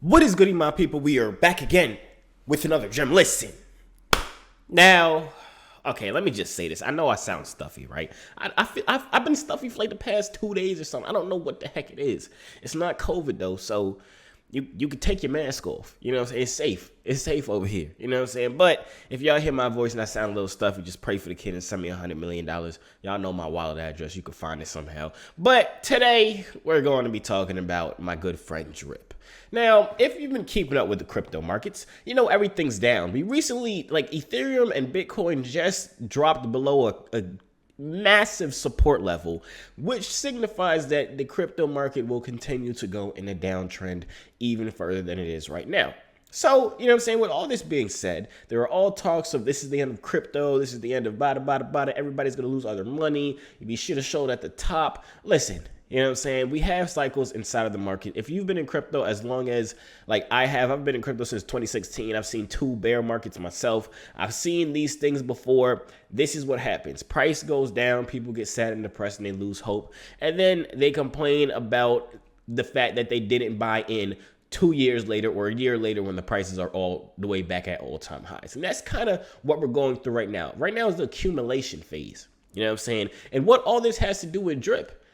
What is goody, my people? We are back again with another gem. Listen. Now, okay, let me just say this. I know I sound stuffy, right? I've been stuffy for like the past 2 days or something. I don't know what the heck it is. It's not COVID though, so you can take your mask off. You know what I'm saying? It's safe. It's safe over here. You know what I'm saying? But if y'all hear my voice and I sound a little stuffy, just pray for the kid and send me $100 million. Y'all know my wallet address. You can find it somehow. But today, we're going to be talking about my good friend Drip. Now, if you've been keeping up with the crypto markets, you know everything's down. We recently, like Ethereum and Bitcoin just dropped below a massive support level, which signifies that the crypto market will continue to go in a downtrend even further than it is right now. So, you know what I'm saying? With all this being said, there are all talks of this is the end of crypto. This is the end of bada. Everybody's going to lose all their money. You should have showed at the top. Listen. You know what I'm saying? We have cycles inside of the market. If you've been in crypto as long as, like I have, I've been in crypto since 2016. I've seen 2 bear markets myself. I've seen these things before. This is what happens. Price goes down. People get sad and depressed and they lose hope. And then they complain about the fact that they didn't buy in 2 years later or a year later when the prices are all the way back at all-time highs. And that's kind of what we're going through right now. Right now is the accumulation phase. You know what I'm saying? And what all this has to do with Drip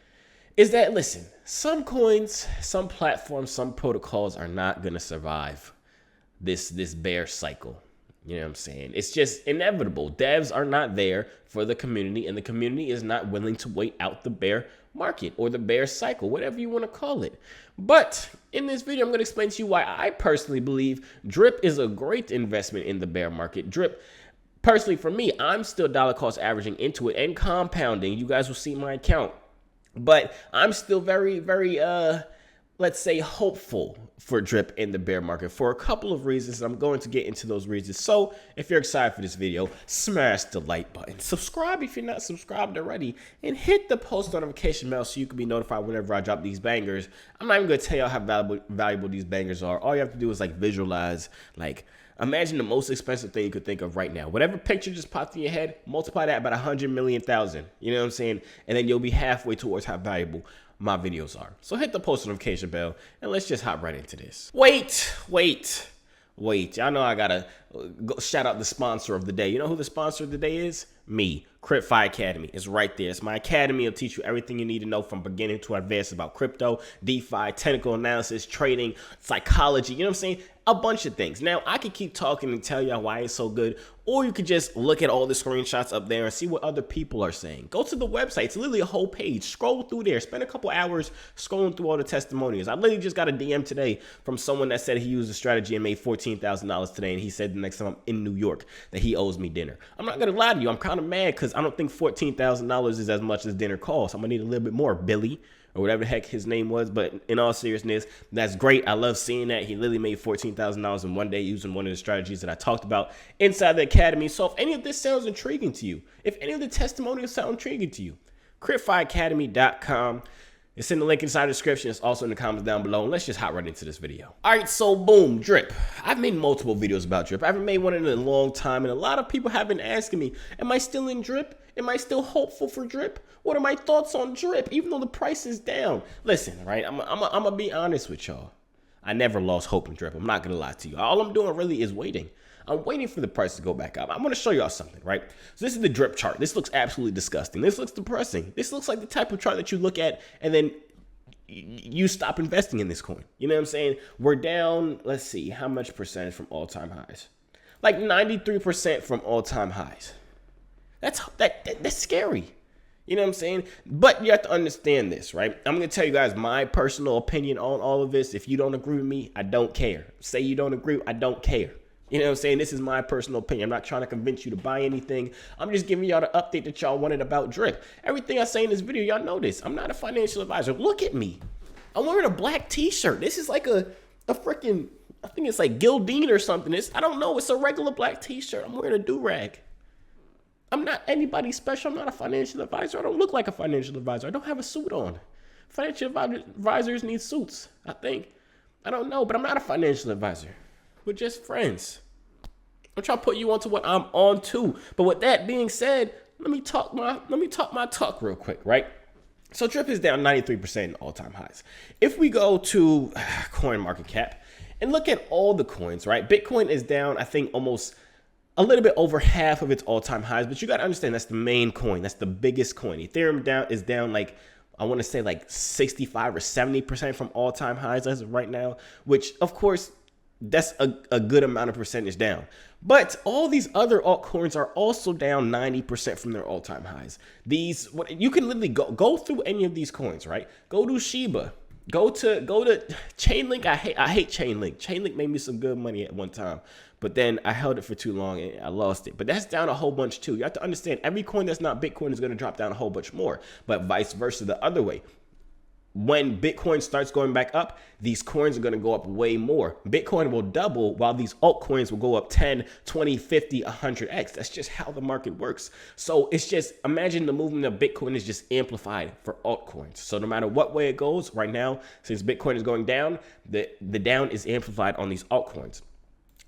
is that, listen, some coins, some platforms, some protocols are not going to survive this bear cycle. You know what I'm saying? It's just inevitable. Devs are not there for the community, and the community is not willing to wait out the bear market or the bear cycle, whatever you want to call it. But in this video, I'm going to explain to you why I personally believe Drip is a great investment in the bear market. Drip, personally for me, I'm still dollar cost averaging into it and compounding. You guys will see my account. But I'm still very, let's say, hopeful for Drip in the bear market for a couple of reasons. I'm going to get into those reasons. So if you're excited for this video, smash the like button. Subscribe if you're not subscribed already. And hit the post notification bell so you can be notified whenever I drop these bangers. I'm not even going to tell y'all how valuable these bangers are. All you have to do is like visualize, like, imagine the most expensive thing you could think of right now. Whatever picture just popped in your head, multiply that by 100 million thousand. You know what I'm saying? And then you'll be halfway towards how valuable my videos are. So hit the post notification bell and let's just hop right into this. Wait. Y'all know I gotta go shout out the sponsor of the day. You know who the sponsor of the day is? Me. DeFi Academy is right there. It's my academy. It'll teach you everything you need to know from beginning to advanced about crypto, DeFi, technical analysis, trading, psychology. You know what I'm saying? A bunch of things. Now, I could keep talking and tell y'all why it's so good, or you could just look at all the screenshots up there and see what other people are saying. Go to the website. It's literally a whole page. Scroll through there. Spend a couple hours scrolling through all the testimonials. I literally just got a DM today from someone that said he used a strategy and made $14,000 today, and he said the next time I'm in New York that he owes me dinner. I'm not going to lie to you. I'm kind of mad because I don't think $14,000 is as much as dinner costs. I'm going to need a little bit more, Billy, or whatever the heck his name was. But in all seriousness, that's great. I love seeing that. He literally made $14,000 in one day using one of the strategies that I talked about inside the academy. So if any of this sounds intriguing to you, if any of the testimonials sound intriguing to you, DeFiAcademy.com. It's in the link inside the description. It's also in the comments down below. And let's just hop right into this video. All right, so boom, Drip. I've made multiple videos about Drip. I haven't made one in a long time, and a lot of people have been asking me, am I still in Drip? Am I still hopeful for Drip? What are my thoughts on Drip, even though the price is down? Listen, right, I'm going to be honest with y'all. I never lost hope in Drip. I'm not going to lie to you. All I'm doing really is waiting. I'm waiting for the price to go back up. I'm going to show y'all something, right? So this is the Drip chart. This looks absolutely disgusting. This looks depressing. This looks like the type of chart that you look at and then you stop investing in this coin. You know what I'm saying? We're down, let's see, how much percentage from all-time highs? Like 93% from all-time highs. That's scary. You know what I'm saying? But you have to understand this, right? I'm going to tell you guys my personal opinion on all of this. If you don't agree with me, I don't care. Say you don't agree, I don't care. You know what I'm saying? This is my personal opinion. I'm not trying to convince you to buy anything. I'm just giving y'all the update that y'all wanted about Drip. Everything I say in this video, y'all know this. I'm not a financial advisor. Look at me. I'm wearing a black t-shirt. This is like a freaking, I think it's like Gildine or something. I don't know. It's a regular black t-shirt. I'm wearing a do-rag. I'm not anybody special. I'm not a financial advisor. I don't look like a financial advisor. I don't have a suit on. Financial advisors need suits, I think. I don't know, but I'm not a financial advisor. We're just friends. I'm trying to put you onto what I'm on to. But with that being said, let me talk my talk real quick, right? So Drip is down 93% in all-time highs. If we go to CoinMarketCap And look at all the coins, right? Bitcoin is down, I think, almost a little bit over half of its all-time highs, but you got to understand that's the main coin. That's the biggest coin. Ethereum is down like, I want to say like 65 or 70% from all-time highs as of right now, which of course, that's a good amount of percentage down. But all these other altcoins are also down 90% from their all-time highs. You can literally go through any of these coins, right? Go to Shiba. Go to Chainlink. I hate Chainlink. Chainlink made me some good money at one time, but then I held it for too long and I lost it. But that's down a whole bunch too. You have to understand every coin that's not Bitcoin is going to drop down a whole bunch more, but vice versa the other way. When Bitcoin starts going back up, these coins are going to go up way more. Bitcoin will double while these altcoins will go up 10, 20, 50, 100x. That's just how the market works. So it's just, imagine the movement of Bitcoin is just amplified for altcoins. So no matter what way it goes right now, since Bitcoin is going down, the down is amplified on these altcoins.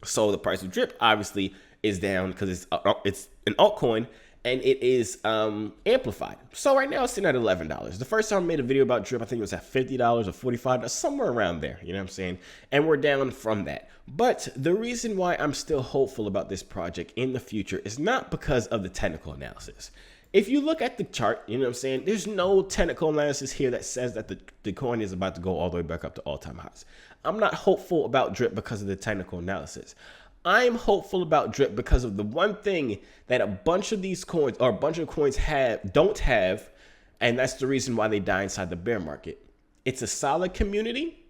So the price of Drip obviously is down because it's an altcoin. And it is amplified. So right now it's sitting at $11. The first time I made a video about Drip, I think it was at $50 or $45, somewhere around there. You know what I'm saying? And we're down from that. But the reason why I'm still hopeful about this project in the future is not because of the technical analysis. If you look at the chart, you know what I'm saying? There's no technical analysis here that says that the coin is about to go all the way back up to all-time highs. I'm not hopeful about Drip because of the technical analysis. I'm hopeful about Drip because of the one thing that a bunch of these coins or a bunch of coins don't have, and that's the reason why they die inside the bear market. It's a solid community,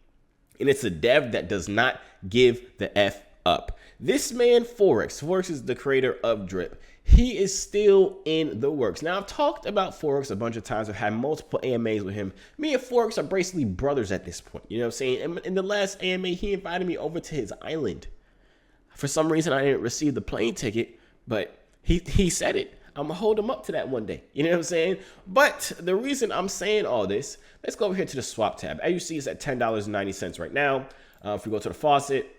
and it's a dev that does not give the F up. This man, Forex is the creator of Drip. He is still in the works. Now, I've talked about Forex a bunch of times. I've had multiple AMAs with him. Me and Forex are basically brothers at this point. You know what I'm saying? And in the last AMA, he invited me over to his island. For some reason, I didn't receive the plane ticket, but he said it. I'm going to hold him up to that one day. You know what I'm saying? But the reason I'm saying all this, let's go over here to the swap tab. As you see, it's at $10.90 right now. If we go to the faucet,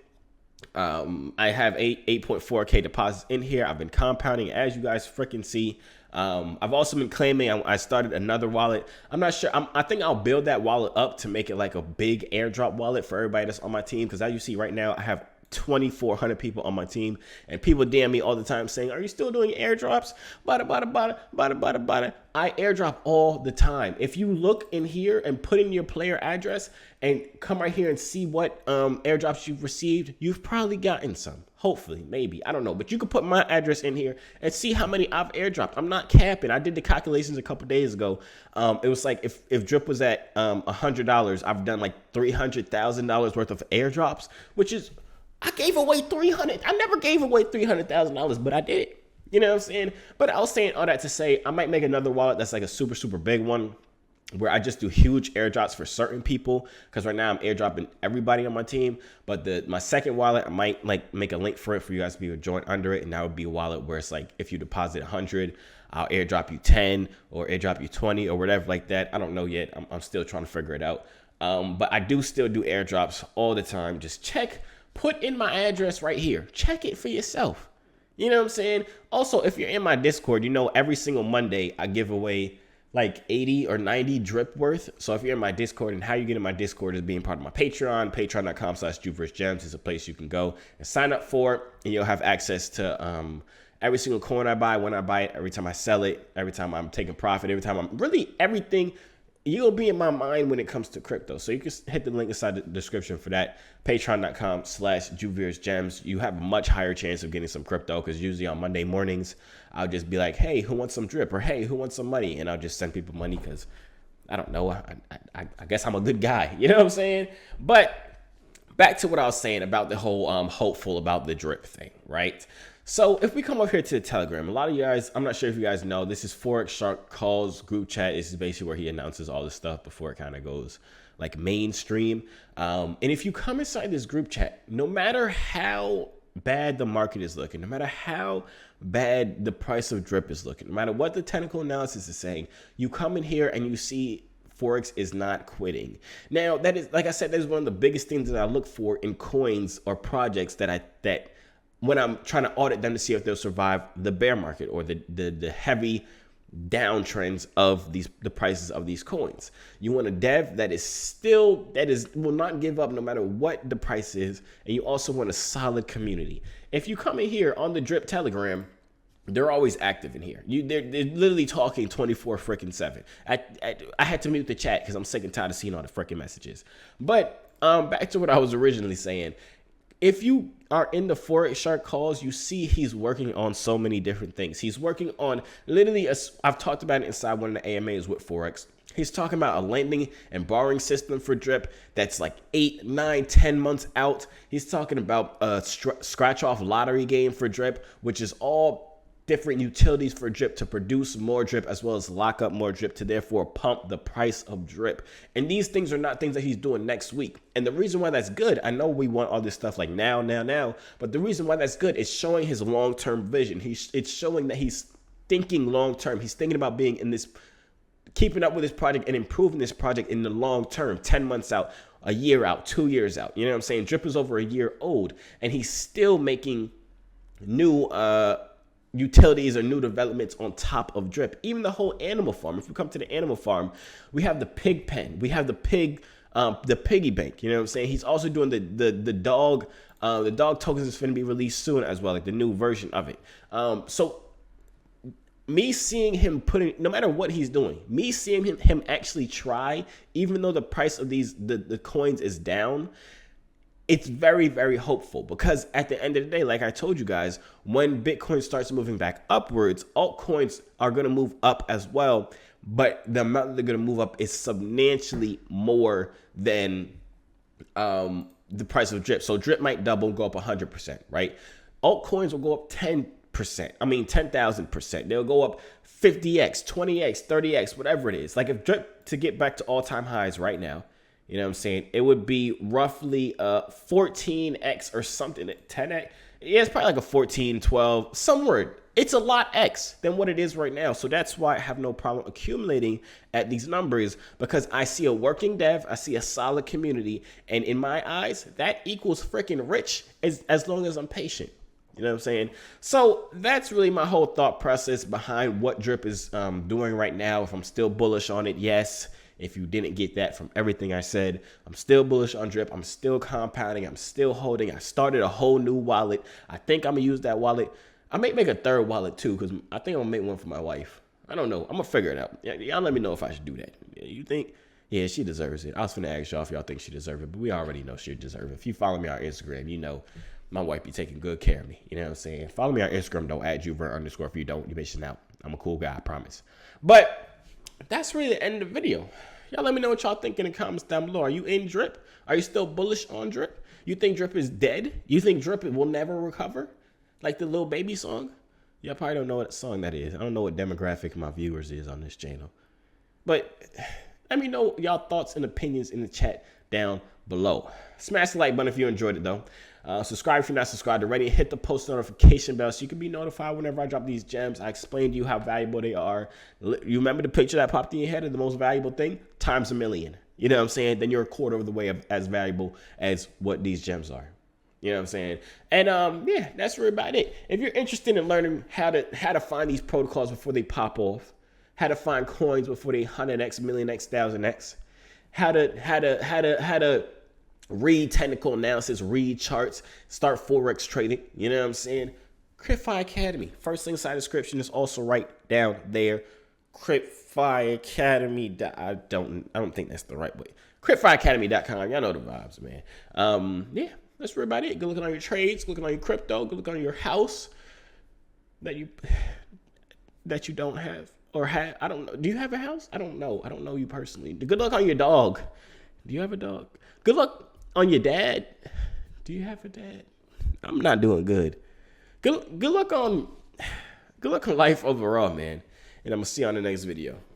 I have 8.4K deposits in here. I've been compounding, as you guys freaking see. I've also been claiming I started another wallet. I'm not sure. I think I'll build that wallet up to make it like a big airdrop wallet for everybody that's on my team. Because as you see right now, I have 2,400 people on my team, and people DM me all the time saying, "Are you still doing airdrops?" Bada bada bada bada bada bada. I airdrop all the time. If you look in here and put in your player address and come right here and see what airdrops you've received, you've probably gotten some. Hopefully, maybe, I don't know, but you can put my address in here and see how many I've airdropped. I'm not capping. I did the calculations a couple days ago. It was like if Drip was at $100, I've done like $300,000 worth of airdrops, which is, I gave away $300. I never gave away $300,000, but I did it. You know what I'm saying? But I was saying all that to say I might make another wallet that's like a super, super big one where I just do huge airdrops for certain people. Because right now I'm airdropping everybody on my team. But my second wallet, I might like make a link for it for you guys to be able to join under it. And that would be a wallet where it's like if you deposit 100, I'll airdrop you 10 or airdrop you 20 or whatever like that. I don't know yet. I'm still trying to figure it out. But I do still do airdrops all the time. Just check. Put in my address right here. Check it for yourself. You know what I'm saying? Also, if you're in my Discord, you know every single Monday I give away like 80 or 90 Drip worth. So if you're in my Discord, and how you get in my Discord is being part of my Patreon. Patreon.com/JoovierGems is a place you can go and sign up for it, and you'll have access to every single coin I buy, when I buy it, every time I sell it, every time I'm taking profit, every time I'm really everything. You'll be in my mind when it comes to crypto. So you can hit the link inside the description for that. Patreon.com/JoovierGems. You have a much higher chance of getting some crypto because usually on Monday mornings, I'll just be like, hey, who wants some Drip? Or hey, who wants some money? And I'll just send people money because I don't know. I guess I'm a good guy. You know what I'm saying? But back to what I was saying about the whole hopeful about the Drip thing, right? So if we come up here to the Telegram, a lot of you guys, I'm not sure if you guys know, this is Forex Shark Calls group chat. This is basically where he announces all this stuff before it kind of goes like mainstream. And if you come inside this group chat, no matter how bad the market is looking, no matter how bad the price of Drip is looking, no matter what the technical analysis is saying, you come in here and you see Forex is not quitting. Now, that is, like I said, that is one of the biggest things that I look for in coins or projects that when I'm trying to audit them to see if they'll survive the bear market or the heavy downtrends of the prices of these coins. You want a dev that will not give up no matter what the price is, and you also want a solid community. If you come in here on the Drip Telegram, they're always active in here. They're literally talking 24/7. I had to mute the chat because I'm sick and tired of seeing all the freaking messages. But back to what I was originally saying. If you are in the Forex Shark calls, you see he's working on so many different things. He's working on literally, I've talked about it inside one of the AMAs with Forex. He's talking about a lending and borrowing system for Drip that's like 8, 9, 10 months out. He's talking about a scratch off lottery game for Drip, which is all different utilities for Drip to produce more Drip as well as lock up more Drip to therefore pump the price of Drip. And these things are not things that he's doing next week. And the reason why that's good, I know we want all this stuff like now, but the reason why that's good is showing his long-term vision. It's showing that he's thinking long-term. He's thinking about being in this, keeping up with this project and improving this project in the long term, 10 months out, a year out, 2 years out. You know what I'm saying? Drip is over a year old and he's still making new, utilities or new developments on top of Drip. Even the whole animal farm. If we come to the animal farm, we have the pig pen, we have the piggy bank. You know what I'm saying? He's also doing the dog tokens is going to be released soon as well, like the new version of it. So me seeing him no matter what he's doing, me seeing him actually try, even though the price of the coins is down, it's very, very hopeful, because at the end of the day, like I told you guys, when Bitcoin starts moving back upwards, altcoins are going to move up as well. But the amount that they're going to move up is substantially more than the price of Drip. So Drip might double and go up 100%, right? Altcoins will go up 10%. I mean, 10,000%. They'll go up 50x, 20x, 30x, whatever it is. Like if Drip to get back to all-time highs right now, you know what I'm saying, it would be roughly 14x or something, 10x. Yeah, it's probably like a 14, 12, somewhere. It's a lot X than what it is right now. So that's why I have no problem accumulating at these numbers, because I see a working dev, I see a solid community, and in my eyes, that equals freaking rich as long as I'm patient. You know what I'm saying? So that's really my whole thought process behind what Drip is doing right now. If I'm still bullish on it, yes. If you didn't get that from everything I said, I'm still bullish on Drip. I'm still compounding. I'm still holding. I started a whole new wallet. I think I'm going to use that wallet. I may make a third wallet too, because I think I'm going to make one for my wife. I don't know. I'm going to figure it out. Y'all let me know if I should do that. You think? Yeah, she deserves it. I was finna ask y'all if y'all think she deserves it, but we already know she deserves it. If you follow me on Instagram, you know my wife be taking good care of me. You know what I'm saying? Follow me on Instagram. Don't add Joovier_. If you don't, you're missing out. I'm a cool guy, I promise. But that's really the end of the video. Y'all let me know what y'all think in the comments down below. Are you in Drip? Are you still bullish on Drip? You think Drip is dead? You think Drip will never recover? Like the Lil Baby song? Y'all probably don't know what song that is. I don't know what demographic my viewers is on this channel. But let me know y'all thoughts and opinions in the chat down below. Smash the like button if you enjoyed it though. Subscribe if you're not subscribed already. Hit the post notification bell so you can be notified whenever I drop these gems. I explain to you how valuable they are. You remember the picture that popped in your head of the most valuable thing? Times a million. You know what I'm saying? Then you're a quarter of the way as valuable as what these gems are. You know what I'm saying? And yeah, that's really about it. If you're interested in learning how to find these protocols before they pop off, how to find coins before they 100x, millionx, 1000x, how to read technical analysis, read charts, start Forex trading. You know what I'm saying? CryptFi Academy. First link inside the description is also right down there. CryptFi Academy. I don't think that's the right way. CryptFiAcademy.com. Y'all know the vibes, man. Yeah, that's really about it. Good looking on your trades. Good looking on your crypto. Good looking on your house that you don't have or have. I don't know. Do you have a house? I don't know. I don't know you personally. Good luck on your dog. Do you have a dog? Good luck on your dad. Do you have a dad? I'm not doing good. Good luck on life overall, man. And I'm gonna see you on the next video.